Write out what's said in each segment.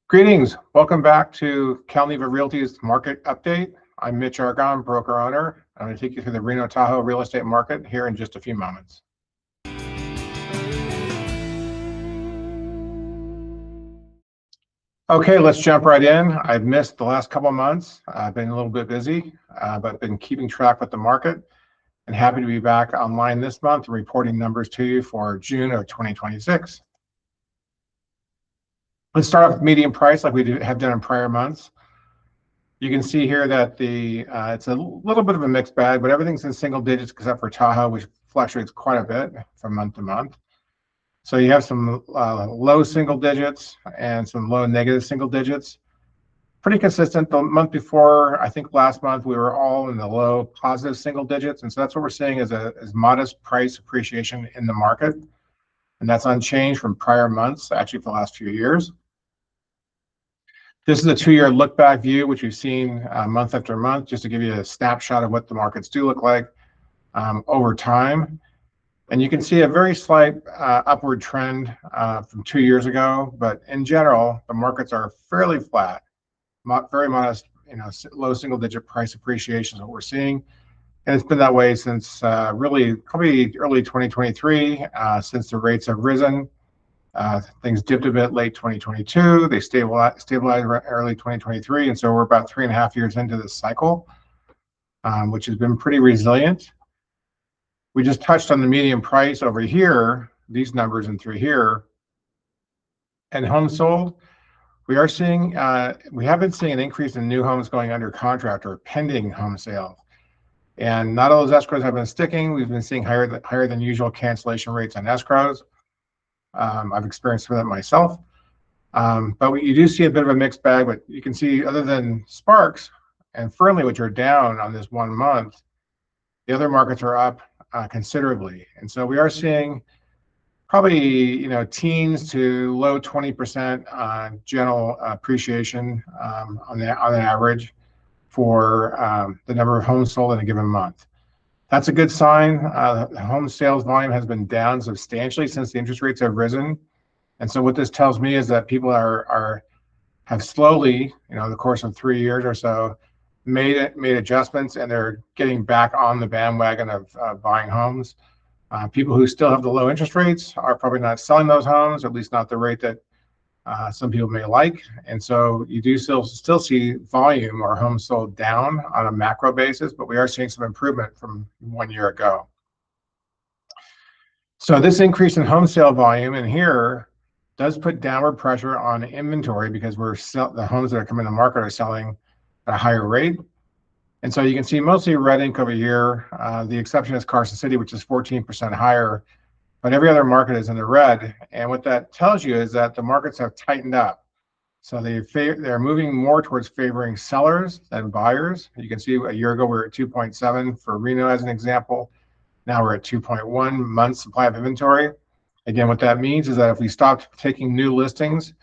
Greetings. Welcome back to Calneva Realty's market update. I'm Mitch Argon, broker owner. I'm going to take you through the Reno Tahoe real estate market here in just a few moments. Okay, let's jump right in. I've missed the last couple of months. I've been a little bit busy, but been keeping track with the market and happy to be back online this month and reporting numbers to you for June of 2026. Let's start off with median price like we have done in prior months. You can see here that it's a little bit of a mixed bag, but everything's in single digits except for Tahoe, which fluctuates quite a bit from month to month. So you have some low single digits and some low negative single digits. Pretty consistent. The month before, I think last month, we were all in the low positive single digits. And so that's what we're seeing is modest price appreciation in the market. And that's unchanged from prior months, actually for the last few years. This is a 2-year look back view, which we've seen month after month, just to give you a snapshot of what the markets do look like over time. And you can see a very slight upward trend from 2 years ago, but in general, the markets are fairly flat, very modest, low single digit price appreciation is what we're seeing. And it's been that way since really probably early 2023, since the rates have risen. Things dipped a bit late 2022. They stabilized early 2023. And so we're about 3.5 years into this cycle, which has been pretty resilient. We just touched on the median price over here, these numbers and through here. And homes sold, we have been seeing an increase in new homes going under contract or pending home sales. And not all those escrows have been sticking. We've been seeing higher than usual cancellation rates on escrows. I've experienced that myself. But you do see a bit of a mixed bag, but you can see other than Sparks and Fernley, which are down on this 1 month, the other markets are up considerably. And so we are seeing probably, teens to low 20% general appreciation on the average for the number of homes sold in a given month. That's a good sign. Home sales volume has been down substantially since the interest rates have risen. And so what this tells me is that people have slowly, the course of 3 years or so, made adjustments, and they're getting back on the bandwagon of buying homes. People who still have the low interest rates are probably not selling those homes, at least not the rate that some people may like. And so you do still see volume or homes sold down on a macro basis, but we are seeing some improvement from 1 year ago. So this increase in home sale volume in here does put downward pressure on inventory because the homes that are coming to the market are selling at a higher rate. And so you can see mostly red ink over here. The exception is Carson City, which is 14% higher, but every other market is in the red. And what that tells you is that the markets have tightened up. So they're moving more towards favoring sellers than buyers. You can see a year ago we were at 2.7 for Reno as an example. Now we're at 2.1 months supply of inventory. Again, what that means is that if we stopped taking new listings,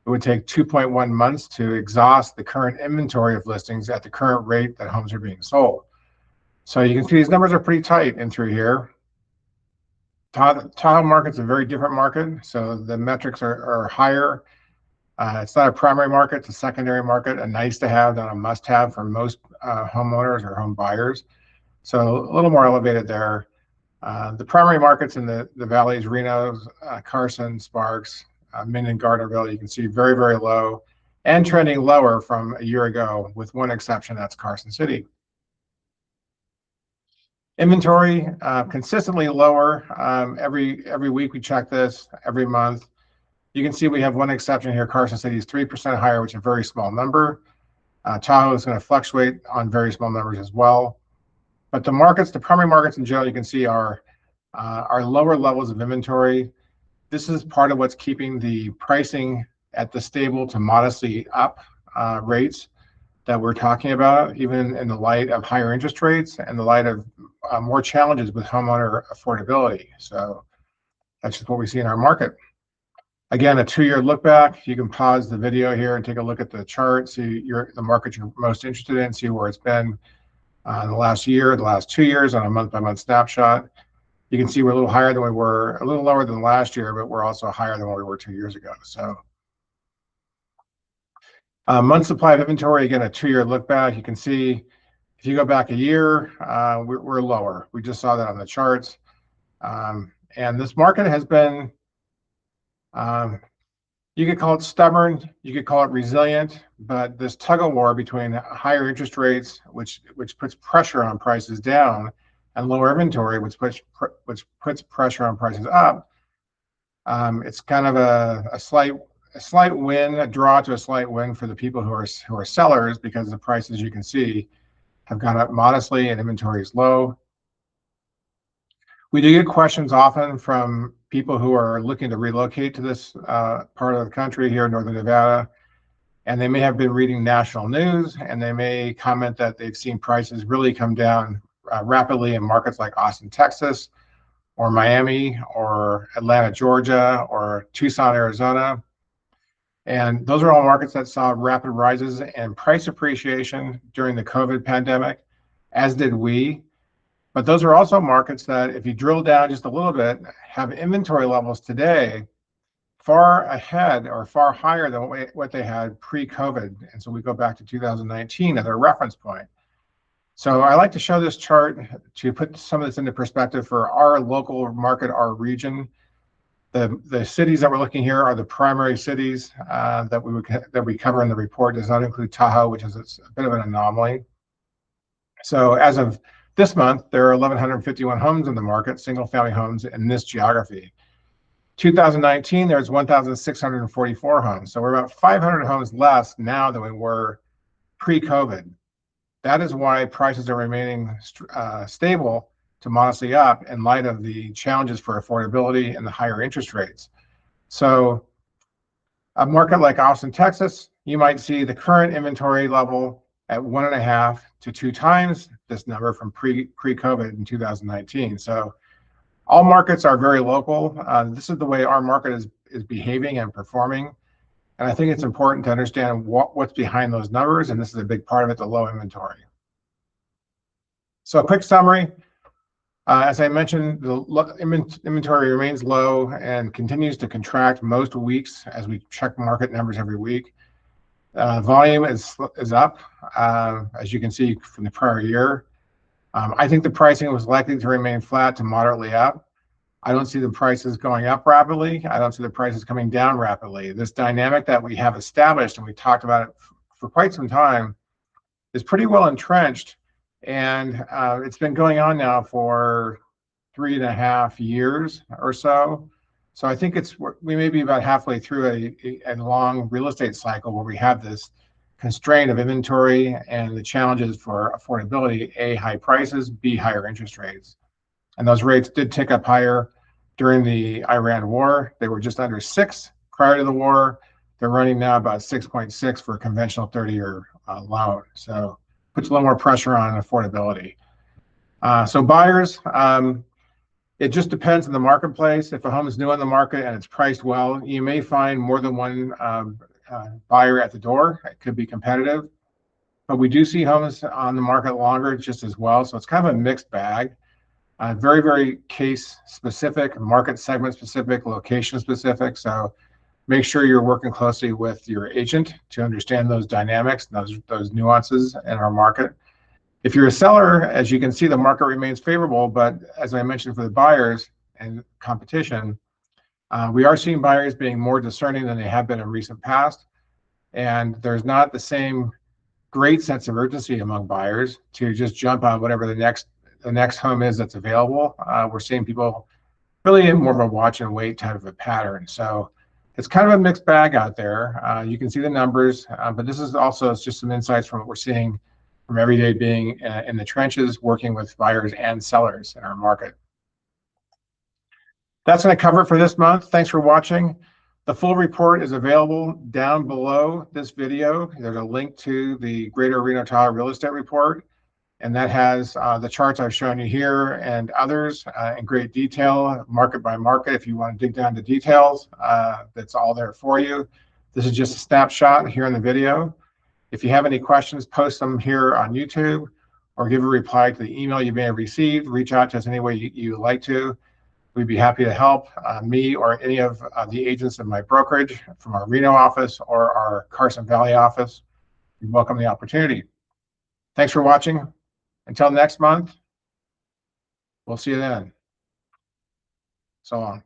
it would take 2.1 months to exhaust the current inventory of listings at the current rate that homes are being sold. So you can see these numbers are pretty tight in through here. Tahoe market's a very different market, so the metrics are higher. It's not a primary market, it's a secondary market, a nice to have, not a must have for most homeowners or home buyers. So a little more elevated there. The primary markets in the valleys, Reno, Carson, Sparks, Minden, Gardnerville, you can see very, very low and trending lower from a year ago, with one exception, that's Carson City. Inventory consistently lower. Every week we check this, every month. You can see we have one exception here. Carson City is 3% higher, which is a very small number. Tahoe is going to fluctuate on very small numbers as well. But the primary markets in general, you can see are lower levels of inventory. This is part of what's keeping the pricing at the stable to modestly up rates that we're talking about, even in the light of higher interest rates and the light of more challenges with homeowner affordability. So that's just what we see in our market. Again, a 2-year look back. You can pause the video here and take a look at the chart, see the market you're most interested in, see where it's been the last year, the last 2 years on a month-by-month snapshot. You can see we're a little higher than we were, a little lower than last year, but we're also higher than what we were 2 years ago. So Month supply of inventory, again, a 2-year look back. You can see if you go back a year, we're lower. We just saw that on the charts. And this market has been, you could call it stubborn, you could call it resilient, but this tug of war between higher interest rates, which puts pressure on prices down, and lower inventory, which puts pressure on prices up. It's kind of a slight win, a draw to a slight win for the people who are sellers, because the prices, you can see, have gone up modestly and inventory is low. We do get questions often from people who are looking to relocate to this part of the country here in Northern Nevada, and they may have been reading national news, and they may comment that they've seen prices really come down rapidly in markets like Austin, Texas, or Miami, or Atlanta, Georgia, or Tucson, Arizona. And those are all markets that saw rapid rises in price appreciation during the COVID pandemic, as did we. But those are also markets that, if you drill down just a little bit, have inventory levels today far ahead or far higher than what they had pre-COVID. And so we go back to 2019 as our reference point. So I like to show this chart to put some of this into perspective for our local market, our region. The cities that we're looking here are the primary cities that we cover in the report. Does not include Tahoe, which is a bit of an anomaly. So as of this month, there are 1,151 homes in the market, single-family homes in this geography. 2019, there's 1,644 homes. So we're about 500 homes less now than we were pre-COVID. That is why prices are remaining stable to modestly up in light of the challenges for affordability and the higher interest rates. So a market like Austin, Texas, you might see the current inventory level at 1.5 to 2 times this number from pre-COVID in 2019. So all markets are very local. This is the way our market is behaving and performing. And I think it's important to understand what's behind those numbers. And this is a big part of it, the low inventory. So a quick summary. As I mentioned, the inventory remains low and continues to contract most weeks as we check market numbers every week. Volume is up, as you can see from the prior year. I think the pricing was likely to remain flat to moderately up. I don't see the prices going up rapidly. I don't see the prices coming down rapidly. This dynamic that we have established, and we talked about it for quite some time, is pretty well entrenched. And it's been going on now for 3.5 years or so. So I think we may be about halfway through a long real estate cycle where we have this constraint of inventory and the challenges for affordability: A, high prices; B, higher interest rates. And those rates did tick up higher during the Iran war. They were just under 6 prior to the war. They're running now about 6.6 for a conventional 30-year loan. So puts a little more pressure on affordability. So buyers, it just depends on the marketplace. If a home is new on the market and it's priced well, you may find more than one buyer at the door. It could be competitive, but we do see homes on the market longer just as well. So it's kind of a mixed bag. Very, very case specific, market segment specific, location specific. So make sure you're working closely with your agent to understand those dynamics, those nuances in our market. If you're a seller, as you can see, the market remains favorable, but as I mentioned, for the buyers and competition, we are seeing buyers being more discerning than they have been in recent past. And there's not the same great sense of urgency among buyers to just jump on whatever the next home is that's available. We're seeing people really in more of a watch and wait type of a pattern. So it's kind of a mixed bag out there. You can see the numbers, but this is also just some insights from what we're seeing from every day being in the trenches, working with buyers and sellers in our market. That's going to cover it for this month. Thanks for watching. The full report is available down below this video. There's a link to the Greater Reno Tahoe Real Estate Report, and that has the charts I've shown you here and others in great detail, market by market. If you want to dig down to details, that's all there for you. This is just a snapshot here in the video. If you have any questions, post them here on YouTube or give a reply to the email you may have received. Reach out to us any way you like to. We'd be happy to help me or any of the agents in my brokerage from our Reno office or our Carson Valley office. we welcome the opportunity. Thanks for watching. Until next month, we'll see you then. So long.